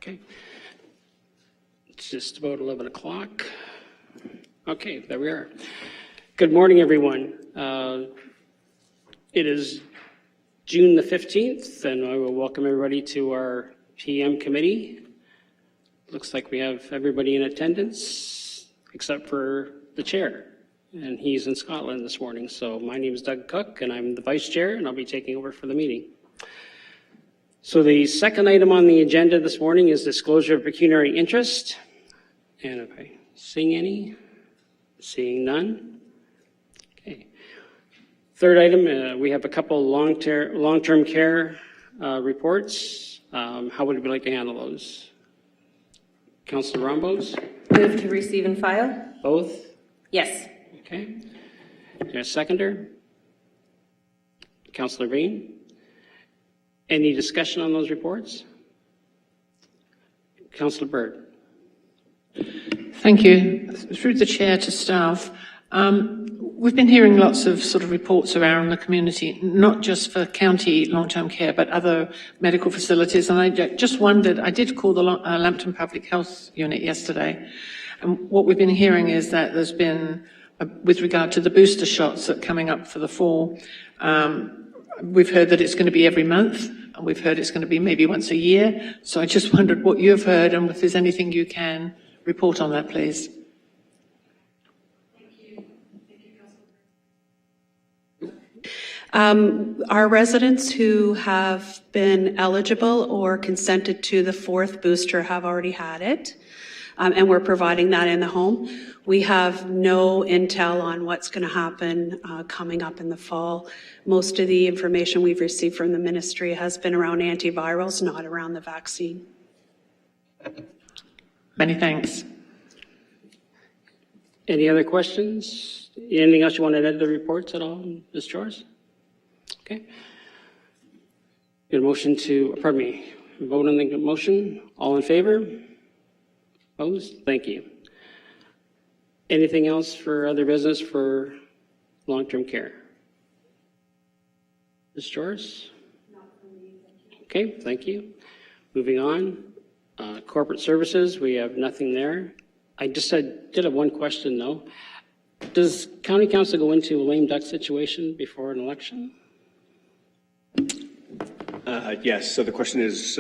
Okay. It's just about 11 o'clock. Okay, there we are. Good morning, everyone. It is June the 15th, and I will welcome everybody to our PM committee. Looks like we have everybody in attendance except for the chair, and he's in Scotland this morning. So my name is Doug Cook, and I'm the vice chair, and I'll be taking over for the meeting. So the second item on the agenda this morning is disclosure of pecuniary interest. And if I see any, seeing none. Okay. Third item, we have a couple long-term care reports. How would we like to handle those? Councillor Rombos? Move to receive and file. Both? Yes. Okay. Is there a seconder? Councillor Bean? Any discussion on those reports? Councillor Bird? Thank you. Through the chair to staff, we've been hearing lots of sort of reports around the community, not just for county long-term care, but other medical facilities. And I just wondered, I did call the Lambton Public Health Unit yesterday, and what we've been hearing is that there's been, with regard to the booster shots that are coming up for the fall, we've heard that it's going to be every month, and we've heard it's going to be maybe once a year. So I just wondered what you've heard, and if there's anything you can report on that, please. Our residents who have been eligible or consented to the fourth booster have already had it, and we're providing that in the home. We have no intel on what's going to happen coming up in the fall. Most of the information we've received from the ministry has been around antivirals, not around the vaccine. Many thanks. Any other questions? Anything else you want to add to the reports at all, Ms. Chores? Okay. Good motion to, pardon me, vote on the motion. All in favor? Opposed? Thank you. Anything else for other business for long-term care? Ms. Chores? Okay, thank you. Moving on. Corporate services, we have nothing there. I did have one question though. Does county council go into a lame duck situation before an election? Yes, so the question is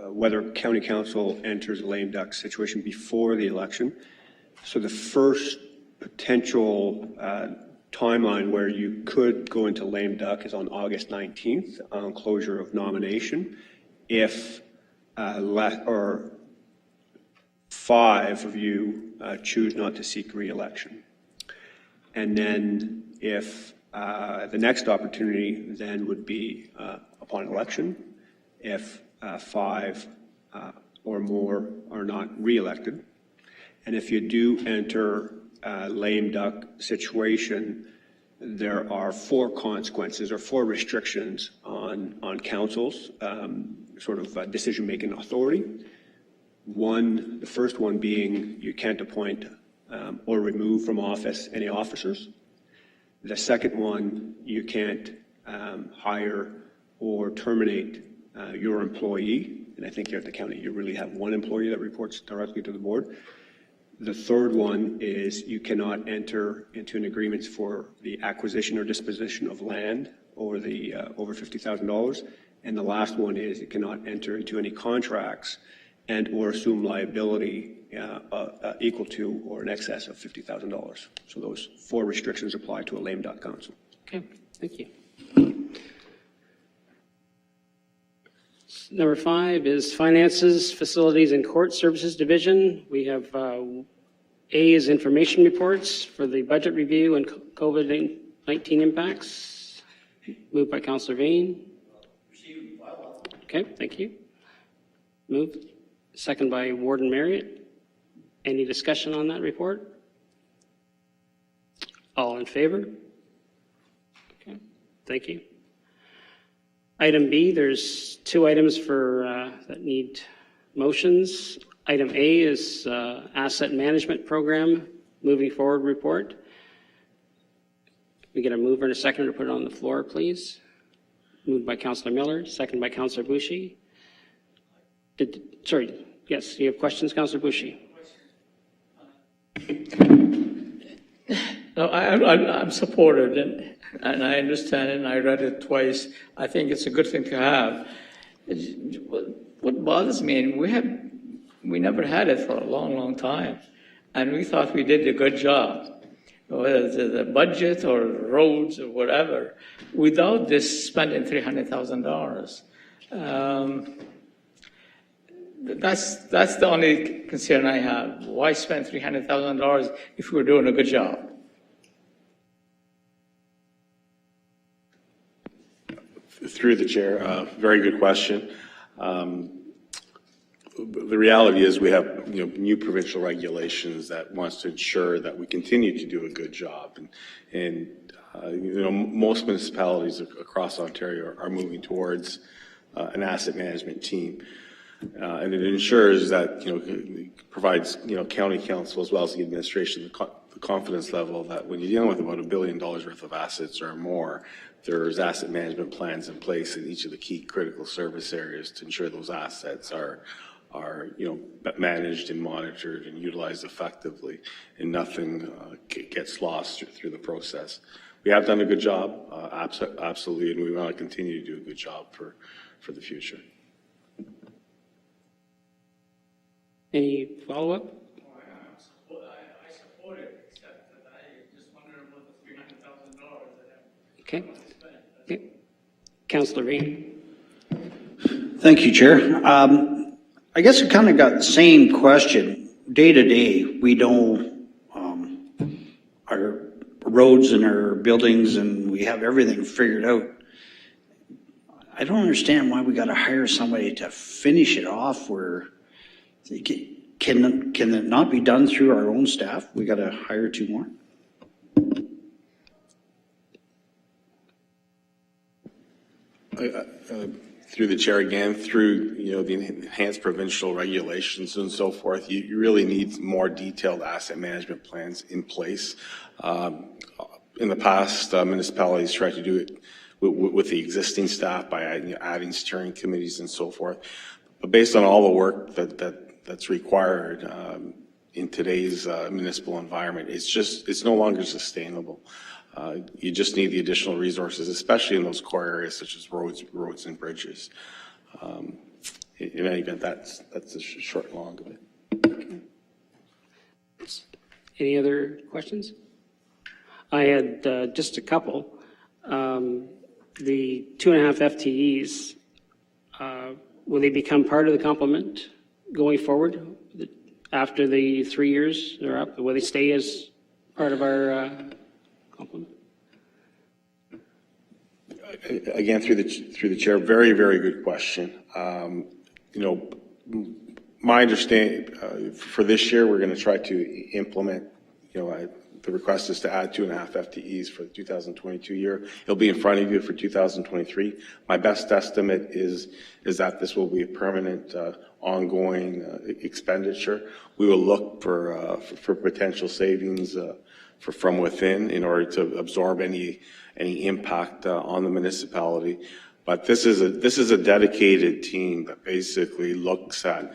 whether county council enters a lame duck situation before the election. So the first potential timeline where you could go into lame duck is on August 19th on closure of nomination if or 5 of you choose not to seek re-election. And then if the next opportunity then would be upon election, if 5 or more are not re-elected. And if you do enter a lame duck situation, there are 4 consequences or 4 restrictions on council's sort of decision-making authority. The first one being you can't appoint or remove from office any officers. The second one, you can't hire or terminate your employee. And I think here at the county, you really have 1 employee that reports directly to the board. The third one is you cannot enter into an agreement for the acquisition or disposition of land or the over $50,000. And the last one is you cannot enter into any contracts and or assume liability equal to or in excess of $50,000. So those 4 restrictions apply to a lame duck council. Okay, thank you. Number 5 is Finances, Facilities, and Court Services Division. We have A is information reports for the budget review and COVID-19 impacts. Moved by Councillor Veen. Okay, thank you. Moved. Second by Warden Marriott. Any discussion on that report? All in favor? Okay, thank you. Item B, there's 2 items for that need motions. Item A is Asset Management Program Moving Forward Report. We get a mover and a seconder to put it on the floor, please. Moved by Councillor Miller, second by Councillor Boucher. Sorry, yes, you have questions, Councillor Bushy? No, I'm supported, and I understand it, and I read it twice. I think it's a good thing to have. What bothers me, and we never had it for a long, long time, and we thought we did a good job, whether it's the budget or roads or whatever, without this spending $300,000. That's the only concern I have. Why spend $300,000 if we're doing a good job? Through the chair, very good question. The reality is we have new provincial regulations that wants to ensure that we continue to do a good job, and most municipalities across Ontario are moving towards an asset management team, and it ensures that it provides county council as well as the administration the confidence level that when you're dealing with about $1 billion worth of assets or more, there's asset management plans in place in each of the key critical service areas to ensure those assets are managed and monitored and utilized effectively, and nothing gets lost through the process. We have done a good job, absolutely, and we want to continue to do a good job for the future. Any follow-up? I support it, except that I just wonder about the $300,000 that Okay. Okay. Councillor Vane. Thank you, Chair. I guess I kind of got the same question. Day to day, we know our roads and our buildings, and we have everything figured out. I don't understand why we got to hire somebody to finish it off. Can it not be done through our own staff? We got to hire 2 more. Through the chair again, through the enhanced provincial regulations and so forth, you really need more detailed asset management plans in place. In the past, municipalities tried to do it with the existing staff by adding steering committees and so forth. But based on all the work that's required in today's municipal environment, it's no longer sustainable. You just need the additional resources, especially in those core areas such as roads and bridges. In any event, that's the short and long of it. Any other questions? I had just a couple. The 2.5 FTEs, will they become part of the complement going forward after the 3 years are up? Will they stay as part of our complement? Again, through the chair, very, very good question. My understanding for this year, we're going to try to implement. The request is to add 2.5 FTEs for the 2022 year. It'll be in front of you for 2023. My best estimate is that this will be a permanent, ongoing expenditure. We will look for potential savings from within in order to absorb any impact on the municipality. But this is a dedicated team that basically looks at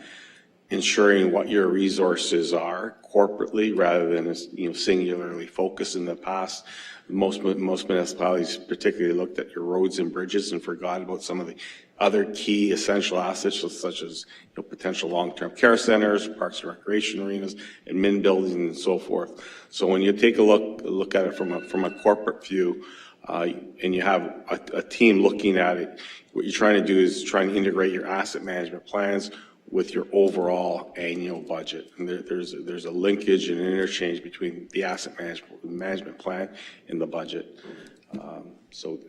ensuring what your resources are corporately rather than singularly focused. In the past, most municipalities particularly looked at your roads and bridges and forgot about some of the other key essential assets such as potential long-term care centers, parks and recreation arenas, admin buildings, and so forth. So when you take a look at it from a corporate view, and you have a team looking at it, what you're trying to do is trying to integrate your asset management plans with your overall annual budget. And there's a linkage and an interchange between the asset management plan and the budget. So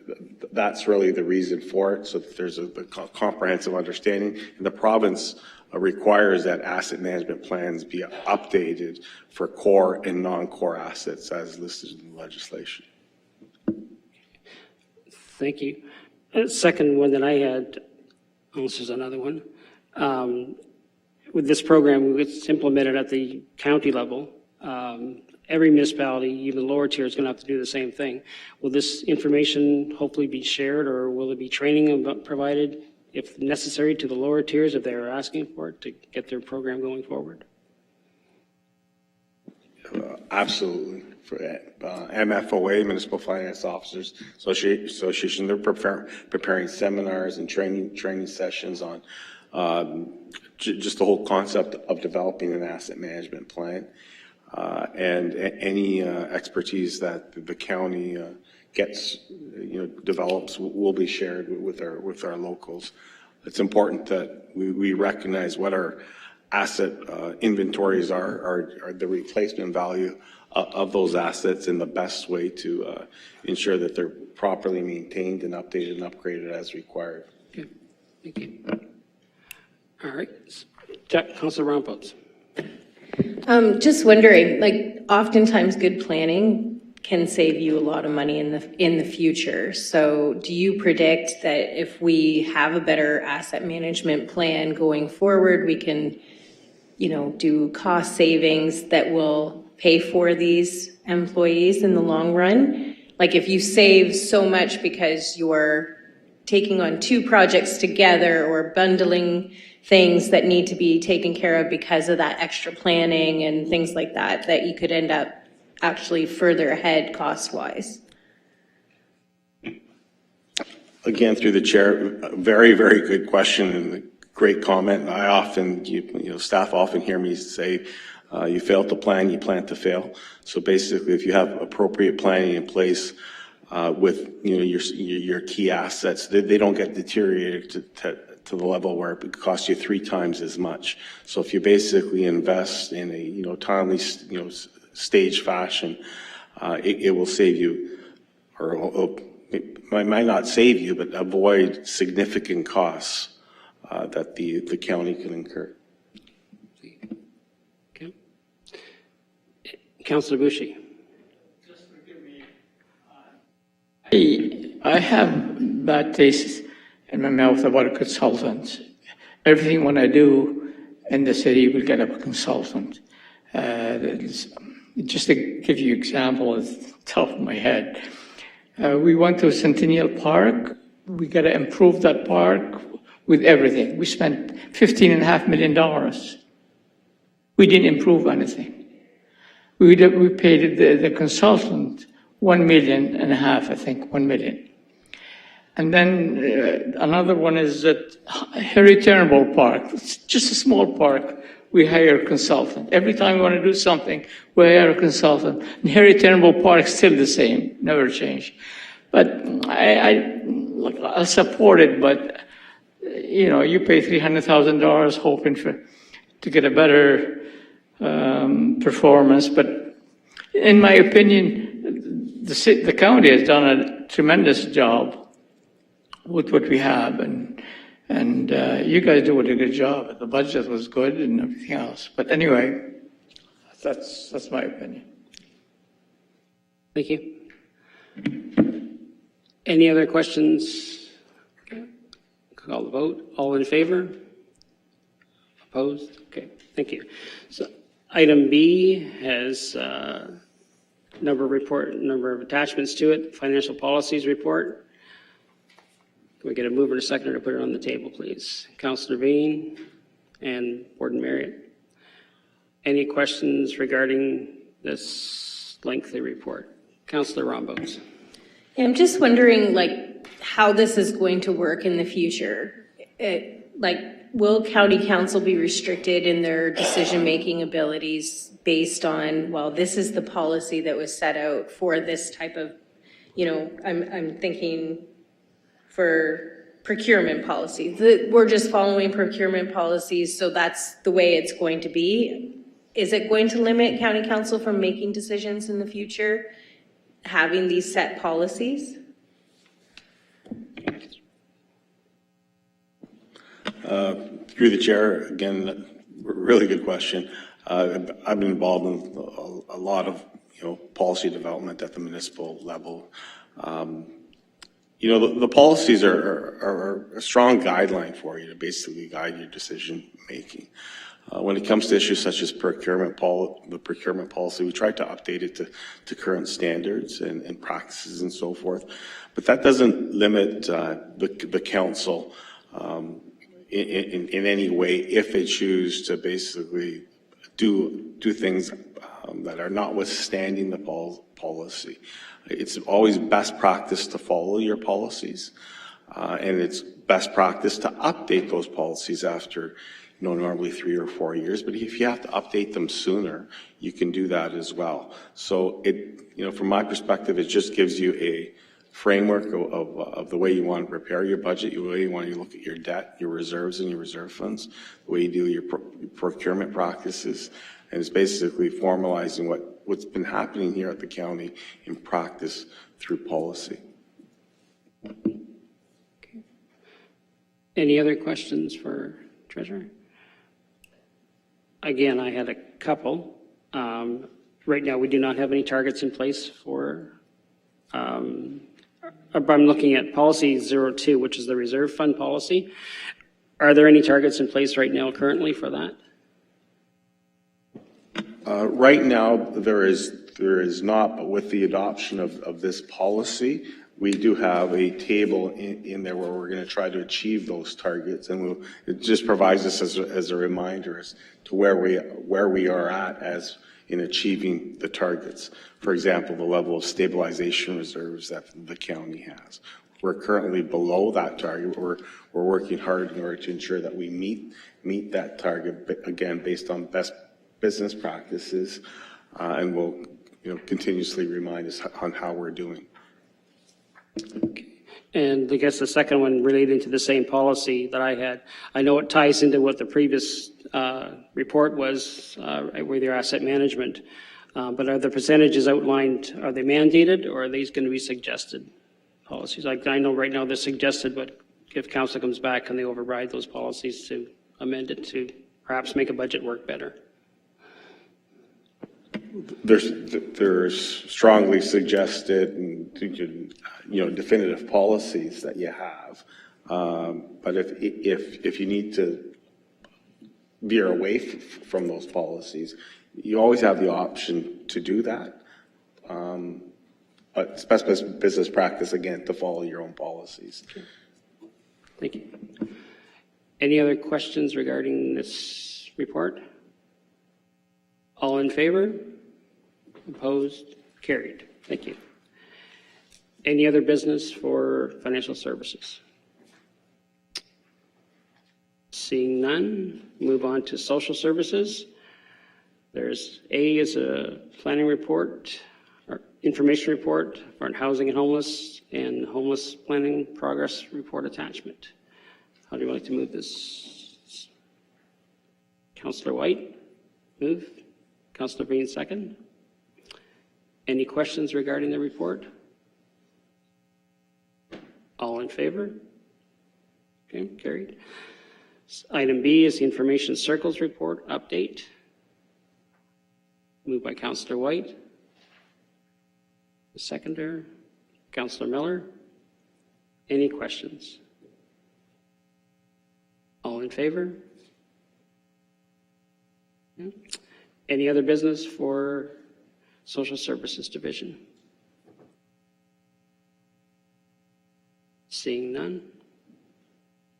that's really the reason for it, so that there's a comprehensive understanding. And the province requires that asset management plans be updated for core and non-core assets as listed in the legislation. Thank you. Second one that I had, this is another one. With this program, it's implemented at the county level. Every municipality, even lower tier, is going to have to do the same thing. Will this information hopefully be shared, or will there be training provided if necessary, to the lower tiers if they are asking for it to get their program going forward? Absolutely. For MFOA, Municipal Finance Officers Association, they're preparing seminars and training sessions on just the whole concept of developing an asset management plan, and any expertise that the county gets, develops, will be shared with our locals. It's important that we recognize what our asset inventories are the replacement value of those assets, and the best way to ensure that they're properly maintained and updated and upgraded as required. Okay, thank you. All right, Councilor Rampots. Just wondering, like, oftentimes good planning can save you a lot of money in the future. So do you predict that if we have a better asset management plan going forward, we can, do cost savings that will pay for these employees in the long run? Like, if you save so much because you're taking on two projects together or bundling things that need to be taken care of because of that extra planning and things like that, that you could end up actually further ahead cost-wise? Again, through the chair, a very, very good question and a great comment. I often, staff often hear me say, you fail to plan, you plan to fail. So basically, if you have appropriate planning in place with your key assets, they don't get deteriorated to the level where it costs you 3 times as much. So if you basically invest in a timely staged fashion, it will save you, or it might not save you, but avoid significant costs that the county can incur. Okay. Councilor Boucher. Just forgive me. I have bad taste in my mouth about a consultant. Everything when I do in the city will get a consultant. Just to give you an example at the top of my head, we went to Centennial Park. We got to improve that park with everything. We spent $15.5 million. We didn't improve anything. We paid the consultant $1.5 million, I think, $1 million. And then another one is at Harry Turnbull Park. It's just a small park. We hire a consultant. Every time we want to do something, we hire a consultant. And Harry Turnbull Park still the same, never changed. But I support it, but you pay $300,000 hoping to get a better performance. But in my opinion, the county has done a tremendous job with what we have, and you guys do a good job. The budget was good and everything else. But anyway, that's my opinion. Thank you. Any other questions? Call the vote. All in favor? Opposed? Okay, thank you. So item B has number of attachments to it. Financial policies report. Can we get a mover and a seconder to put it on the table, please? Councillor Bean and Warden Marriott. Any questions regarding this lengthy report? Councillor Rampots. I'm just wondering, how this is going to work in the future. Will county council be restricted in their decision-making abilities based on, well, this is the policy that was set out for this type of, I'm thinking for procurement policies. We're just following procurement policies, so that's the way it's going to be. Is it going to limit county council from making decisions in the future, having these set policies? Through the chair, again, really good question. I've been involved in a lot of policy development at the municipal level. The policies are a strong guideline for you to basically guide your decision making. When it comes to issues such as the procurement policy, we try to update it to current standards and practices and so forth. But that doesn't limit the council in any way if they choose to basically do things that are notwithstanding the policy. It's always best practice to follow your policies, and it's best practice to update those policies after, normally 3 or 4 years. But if you have to update them sooner, you can do that as well. So from my perspective, it just gives you a framework of the way you want to prepare your budget, the way you want to look at your debt, your reserves and your reserve funds, the way you do your procurement practices, and it's basically formalizing what's been happening here at the county in practice through policy. Okay. Any other questions for Treasurer? Again, I had a couple. Right now, we do not have any targets in place for I'm looking at policy 02, which is the reserve fund policy. Are there any targets in place right now currently for that? Right now, there is not, but with the adoption of this policy, we do have a table in there where we're going to try to achieve those targets, and it just provides us as a reminder as to where we are at as in achieving the targets. For example, the level of stabilization reserves that the county has. We're currently below that target. We're working hard in order to ensure that we meet that target, again, based on best business practices, and we'll continuously remind us on how we're doing. Okay. And I guess the second one relating to the same policy that I had, I know it ties into what the previous report was with your asset management, but are the percentages outlined, are they mandated or are these going to be suggested policies? Like I know right now they're suggested, but if council comes back and they override those policies to amend it to perhaps make a budget work better. There's strongly suggested and definitive policies that you have, but if you need to veer away from those policies, you always have the option to do that. But it's best business practice again to follow your own policies. Okay. Thank you. Any other questions regarding this report? All in favor? Opposed? Carried. Thank you. Any other business for financial services? Seeing none, move on to social services. There's A is a planning report, or information report for housing and homeless, and homeless planning progress report attachment. How do you like to move this? Councillor White, move. Councillor Bean, second. Any questions regarding the report? All in favor? Okay, carried. Item B is the information circles report update. Moved by Councillor White. The seconder, Councillor Miller. Any questions? All in favor? Okay. Any other business for Social Services Division? Seeing none.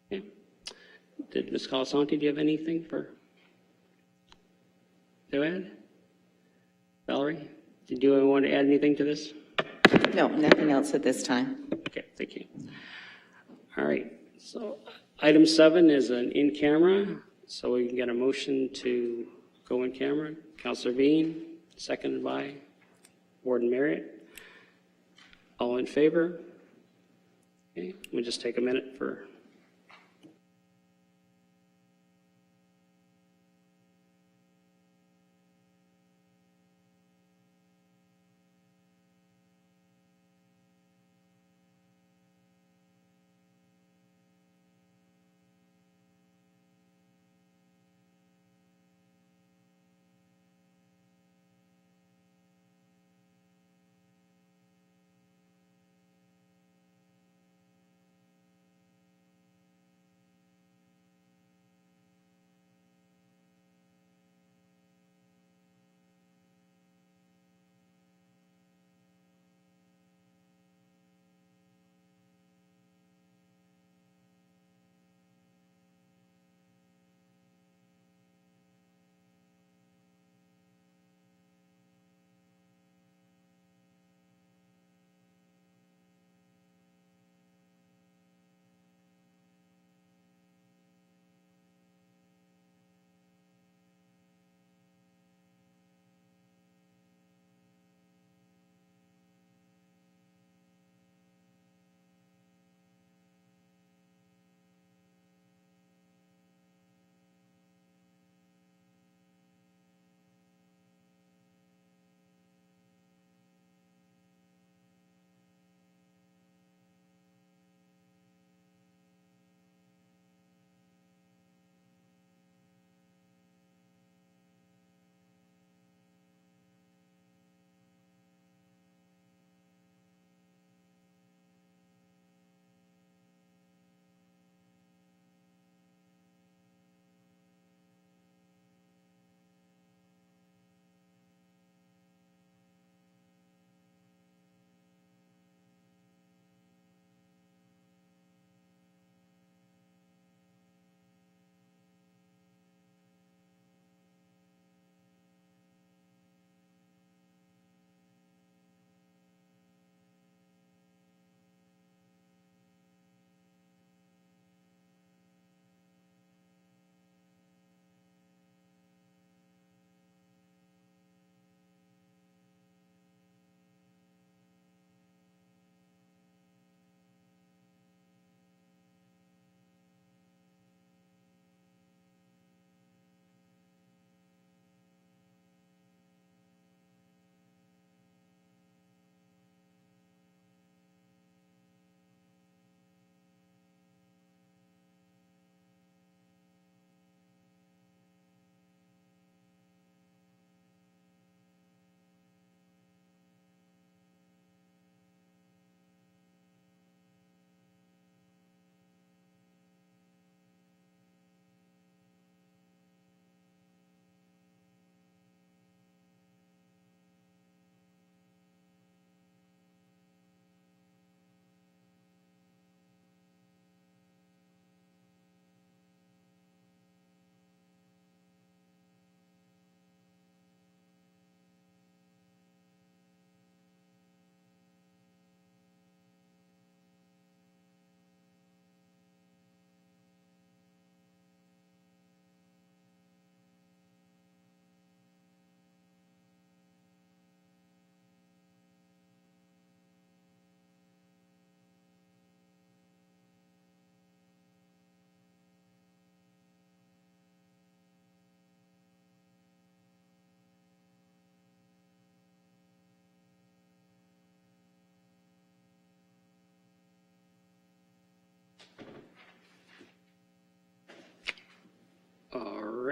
Okay. Did Ms. Colasanti, do you have anything to add? Valerie, did you want to add anything to this? No, nothing else at this time. Okay, thank you. All right, so item 7 is an in-camera, so we can get a motion to go in camera. Councillor Bean, seconded by Warden Marriott. All in favor? Okay, we'll just take a minute for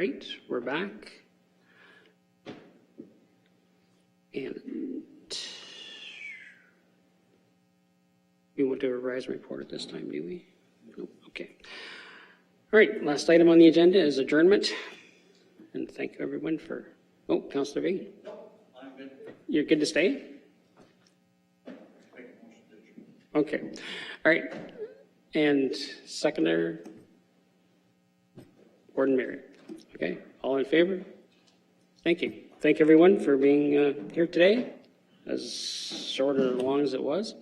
right, we're back. And we won't do a rise report at this time, do we? Nope, okay. All right, last item on the agenda is adjournment. And thank you everyone for, oh, Councillor V. No, I'm good. You're good to stay? Okay, all right. And seconder, Warden Merritt. Okay, all in favor? Thank you. Thank everyone for being here today, as short or long as it was.